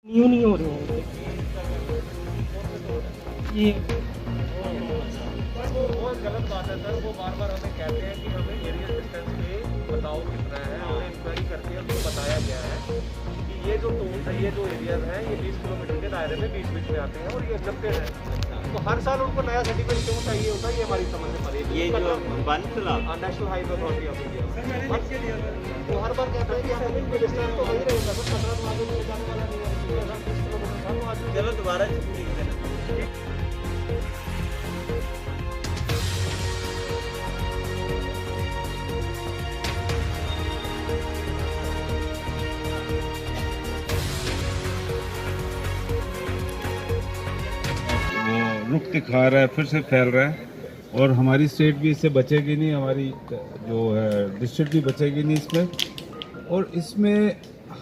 New नहीं हो रहे हैं ये। वो गलत बात है सर, वो बार बार हमें कहते हैं कि हमें एरिया डिस्टेंस पे बताओ कितना है। हमें इंक्वायरी करके हमको बताया गया है कि ये जो टोल है, ये जो एरियाज हैं, ये 20 किलोमीटर के दायरे में बीच बीच में आते हैं और ये एक्सेप्टेड है। तो हर साल उनको नया सर्टिफिकेट क्यों चाहिए होता है, ये हमारी समझ में पड़ेगी। ये जो national highway authority of India वो हर बार कहते हैं कि हमें इनके डिस्टेंस तो वही रहेगा सर, 17 में आगे नहीं जाने वाला नहीं है। 20 किलोमीटर था वो आज चलो दोबारा लिख देना। वो रुख दिखा रहा है, फिर से फैल रहा है और हमारी स्टेट भी इससे बचेगी नहीं, हमारी जो है डिस्ट्रिक्ट भी बचेगी नहीं इसमें। और इसमें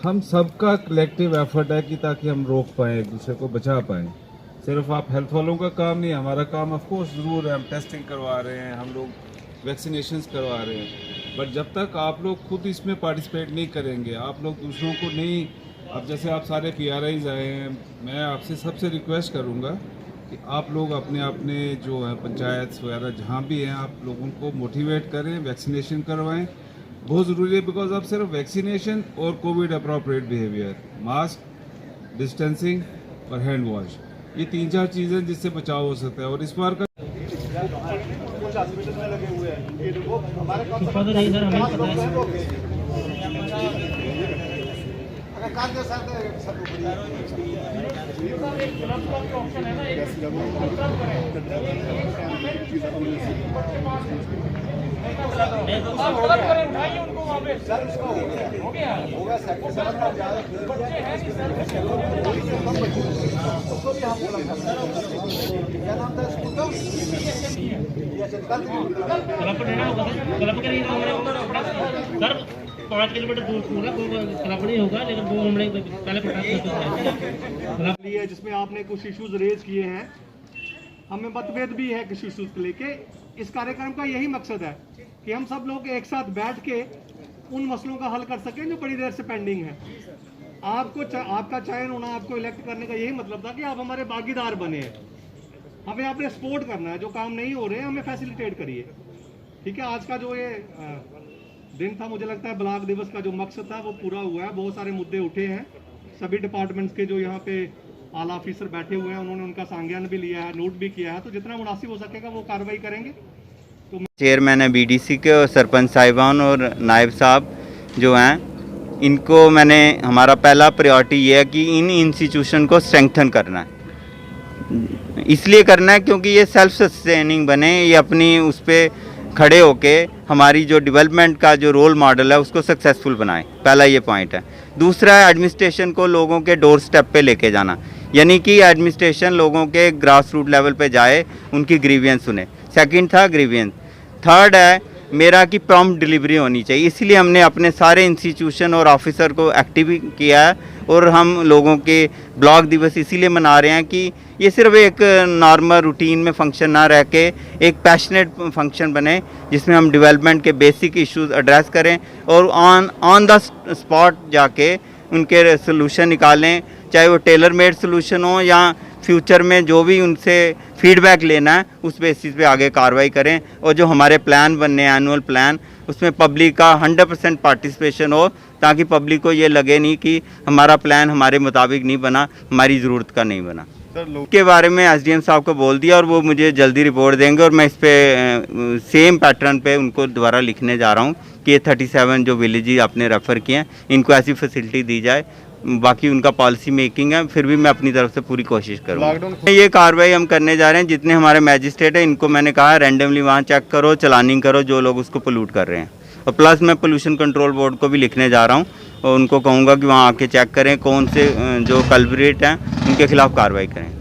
हम सबका कलेक्टिव एफर्ट है कि ताकि हम रोक पाएँ, एक दूसरे को बचा पाएँ। सिर्फ आप हेल्थ वालों का काम नहीं, हमारा काम ऑफ कोर्स ज़रूर है, हम टेस्टिंग करवा रहे हैं, हम लोग वैक्सीनेशंस करवा रहे हैं, बट जब तक आप लोग खुद इसमें पार्टिसिपेट नहीं करेंगे, आप लोग दूसरों को नहीं, अब जैसे आप सारे PRIs आए हैं, मैं आपसे सबसे रिक्वेस्ट करूँगा कि आप लोग अपने अपने जो है पंचायत वगैरह जहाँ भी हैं, आप लोगों को मोटिवेट करें, वैक्सीनेशन करवाएं, बहुत ज़रूरी है। बिकॉज अब सिर्फ वैक्सीनेशन और Covid appropriate behaviour, mask, distancing और हैंड वॉश, ये 3-4 चीज़ें जिससे बचाव हो सकता है। और इस बार का लगे हुए हैं, ये देखो हमारे तो नहीं सर, हमें पता है। क्लब पर रहना होगा सर, क्लब के लिए सर 5 किलोमीटर दूर स्कूल है, वो क्लब नहीं होगा, लेकिन वो हमने पहले प्रकाश लिए जिसमें आपने कुछ इश्यूज रेज किए हैं, हमें मतभेद भी है कुछ इश्यूज को लेके। इस कार्यक्रम का यही मकसद है कि हम सब लोग एक साथ बैठ के उन मसलों का हल कर सकें जो बड़ी देर से पेंडिंग है। आपका चयन होना, आपको इलेक्ट करने का यही मतलब था कि आप हमारे भागीदार बने हैं, हमें आपने सपोर्ट करना है, जो काम नहीं हो रहे हैं हमें फैसिलिटेट करिए। ठीक है, आज का जो ये दिन था, मुझे लगता है ब्लॉक दिवस का जो मकसद था वो पूरा हुआ है। बहुत सारे मुद्दे उठे हैं, सभी डिपार्टमेंट्स के जो यहाँ पे आला ऑफिसर बैठे हुए हैं उन्होंने उनका संज्ञान भी लिया है, नोट भी किया है, तो जितना मुनासिब हो सकेगा वो कार्रवाई करेंगे। तो चेयरमैन है BDC के और सरपंच साहिबान और नायब साहब जो हैं, इनको मैंने, हमारा पहला प्रायोरिटी ये है कि इन इंस्टीट्यूशन को स्ट्रेंथन करना है। इसलिए करना है क्योंकि ये सेल्फ सस्टेनिंग बने, ये अपनी उस पर खड़े होके हमारी जो डेवलपमेंट का जो रोल मॉडल है उसको सक्सेसफुल बनाए। पहला ये पॉइंट है। दूसरा है एडमिनिस्ट्रेशन को लोगों के डोर स्टेप पे लेके जाना, यानी कि एडमिनिस्ट्रेशन लोगों के ग्रास रूट लेवल पे जाए, उनकी ग्रीवियंस सुने। सेकंड था ग्रीवियंस। थर्ड है मेरा कि प्रॉम्प्ट डिलीवरी होनी चाहिए, इसलिए हमने अपने सारे इंस्टीट्यूशन और ऑफिसर को एक्टिव किया है। और हम लोगों के ब्लॉक दिवस इसीलिए मना रहे हैं कि ये सिर्फ एक नॉर्मल रूटीन में फंक्शन ना रह के एक पैशनेट फंक्शन बने, जिसमें हम डेवलपमेंट के बेसिक इश्यूज एड्रेस करें और ऑन द स्पॉट जाके उनके सोल्यूशन निकालें, चाहे वो टेलर मेड सोल्यूशन हो या फ्यूचर में जो भी उनसे फीडबैक लेना है उस बेसिस पे आगे कार्रवाई करें। और जो हमारे प्लान बनने हैं, एनुअल प्लान, उसमें पब्लिक का 100% पार्टिसिपेशन हो, ताकि पब्लिक को ये लगे नहीं कि हमारा प्लान हमारे मुताबिक नहीं बना, हमारी ज़रूरत का नहीं बना। के बारे में SDM साहब को बोल दिया और वो मुझे जल्दी रिपोर्ट देंगे और मैं इस पर सेम पैटर्न पे उनको दोबारा लिखने जा रहा हूँ कि ये 37 जो विलेज आपने रेफ़र किए हैं, इनको ऐसी फैसिलिटी दी जाए। बाकी उनका पॉलिसी मेकिंग है, फिर भी मैं अपनी तरफ से पूरी कोशिश करूँगा। ये कार्रवाई हम करने जा रहे हैं, जितने हमारे मैजिस्ट्रेट हैं इनको मैंने कहा रैंडमली वहाँ चेक करो, चलानिंग करो जो लोग उसको पोल्यूट कर रहे हैं। और प्लस मैं पोल्यूशन कंट्रोल बोर्ड को भी लिखने जा रहा हूँ और उनको कहूँगा कि वहाँ आके चेक करें, कौन से जो कल्प्रिट हैं उनके खिलाफ कार्रवाई करें।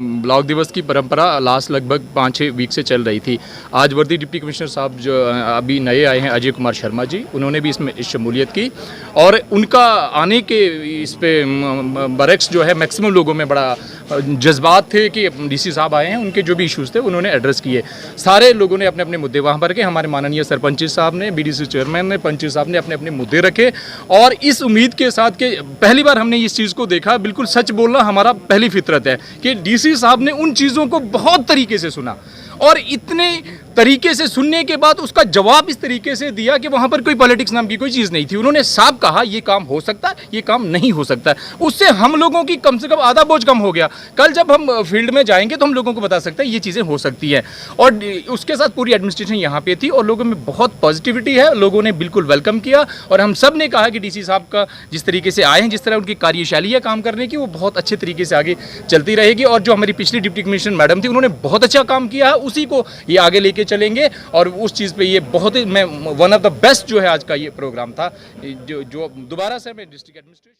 ब्लॉक दिवस की परंपरा लास्ट लगभग 5-6 वीक से चल रही थी। आज वर्दी डिप्टी कमिश्नर साहब जो अभी नए आए हैं, अजय कुमार शर्मा जी, उन्होंने भी इसमें शमूलियत की और उनका आने के इस पे बरक्स जो है मैक्सिमम लोगों में बड़ा जज्बात थे कि डीसी साहब आए हैं, उनके जो भी इश्यूज़ थे उन्होंने एड्रेस किए। सारे लोगों ने अपने अपने मुद्दे वहाँ पर रखे। हमारे माननीय सरपंच साहब ने, बीडीसी चेयरमैन ने, पंच साहब ने अपने अपने मुद्दे रखे और इस उम्मीद के साथ कि पहली बार हमने इस चीज़ को देखा, बिल्कुल सच बोलना हमारा पहली फितरत है कि डीसी साहब ने उन चीज़ों को बहुत तरीके से सुना और इतने तरीके से सुनने के बाद उसका जवाब इस तरीके से दिया कि वहाँ पर कोई पॉलिटिक्स नाम की कोई चीज़ नहीं थी। उन्होंने साफ कहा ये काम हो सकता है, ये काम नहीं हो सकता है। उससे हम लोगों की कम से कम आधा बोझ कम हो गया। कल जब हम फील्ड में जाएंगे तो हम लोगों को बता सकते हैं ये चीज़ें हो सकती हैं। और उसके साथ पूरी एडमिनिस्ट्रेशन यहाँ पे थी और लोगों में बहुत पॉजिटिविटी है। लोगों ने बिल्कुल वेलकम किया और हम सब ने कहा कि डीसी साहब का जिस तरीके से आए हैं, जिस तरह उनकी कार्यशैली है काम करने की, वो बहुत अच्छे तरीके से आगे चलती रहेगी। और जो हमारी पिछली डिप्टी कमिश्नर मैडम थी, उन्होंने बहुत अच्छा काम किया है, उसी को ये आगे लेके चलेंगे और उस चीज़ पे ये बहुत ही वन ऑफ द बेस्ट जो है आज का ये प्रोग्राम था, जो दोबारा से मैं डिस्ट्रिक्ट एडमिनिस्ट्रेशन